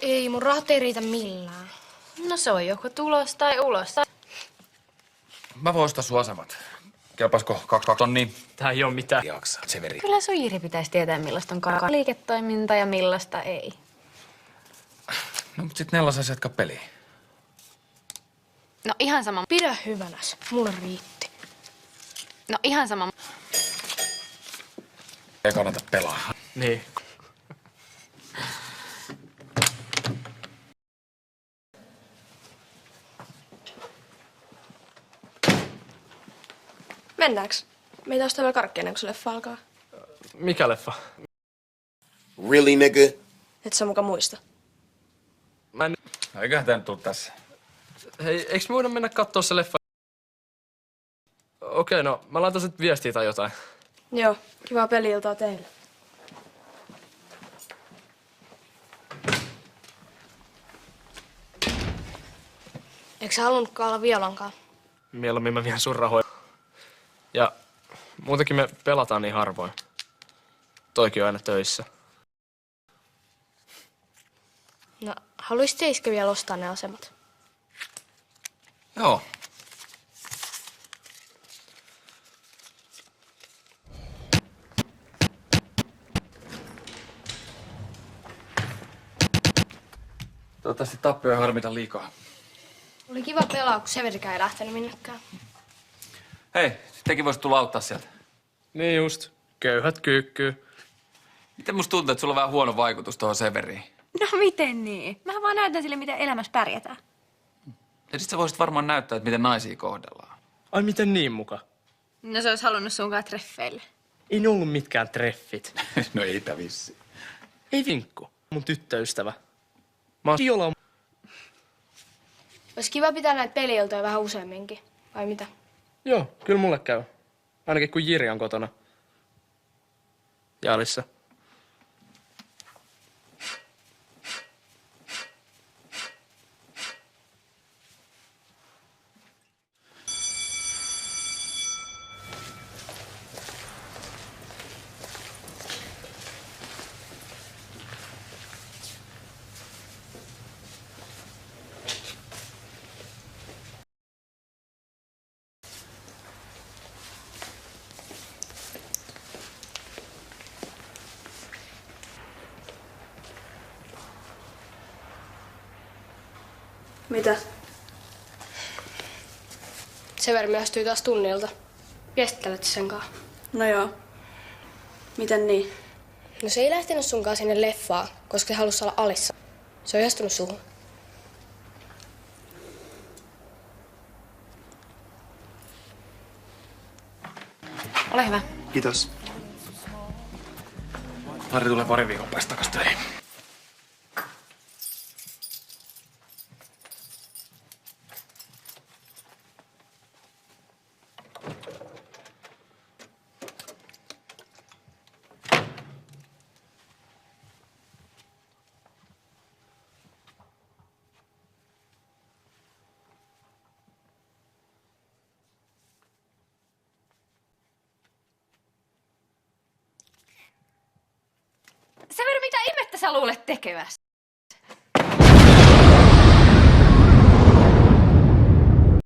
Ei, mun rahat ei riitä millään. No se on joko tulos tai ulos. Mä voin ostaa sun asemat. Kelpaisiko 2 tonnia? Tää ei oo mitään. Jaksa, Severi. Kyllä sun Jiri pitäisi tietää, millaista on liiketoiminta ja millaista ei. No mut sit 4 saisi jatkaa peliä. No ihan sama. Pidä hyvänäs, mulle riitti. No ihan sama. Ei kannata pelaa. Niin. Mennäänkö? Meitä ostamme karkkia ennen kuin se leffa alkaa. Mikä leffa? Really, nigga? Et sä muka muista. Mä en... Eiköhän tää nyt tuu tässä. Hei, eiks me voida mennä kattoo se leffa? Okei, no mä laitan sit viestiä tai jotain. Joo, kivaa peli-iltaa teille. Eikö sä halunnutkaan olla violankaan? Mieluummin mä vien sun rahoja. Ja muutenkin me pelataan niin harvoin. Toikin on aina töissä. No, haluaisit seiskö vielä ostaa ne asemat? Joo. Toivottavasti tappio ei harmita liikaa. Oli kiva pelaa, kun Severikään ei lähtenyt minnekään. Hei, tekin voisit tulla auttaa sieltä. Niin just. Köyhät kyykkyy. Miten musta tuntuu, että sulla on vähän huono vaikutus tuohon Severiin? No miten niin? Mähän vaan näytän sille, miten elämässä pärjätään. Ja sit sä voisit varmaan näyttää, että miten naisia kohdellaan. Ai miten niin muka? No se olisi halunnut sunkaan treffeille. Ei ne ollut mitkään treffit. No eipä vissi. Ei vinkku. Mun tyttöystävä. Mä oon Iola. Olisi kiva pitää näitä peli-iltoja vähän useamminkin. Vai mitä? Joo, kyllä mulle käy. Ainakin kun Jiri on kotona. Ja Alissa. Mitä? Severi myöhästyi taas tunnilta. Viestittelet senkaan. No joo. Miten niin? No se ei lähtenyt sunkaan sinne leffaan, koska se halusi olla Alissa. Se on ihastunut suhun. Ole hyvä. Kiitos. Lari tulee pari viikon päästä takas töihin. Severi, mitä ihmettä sä luulet tekeväs?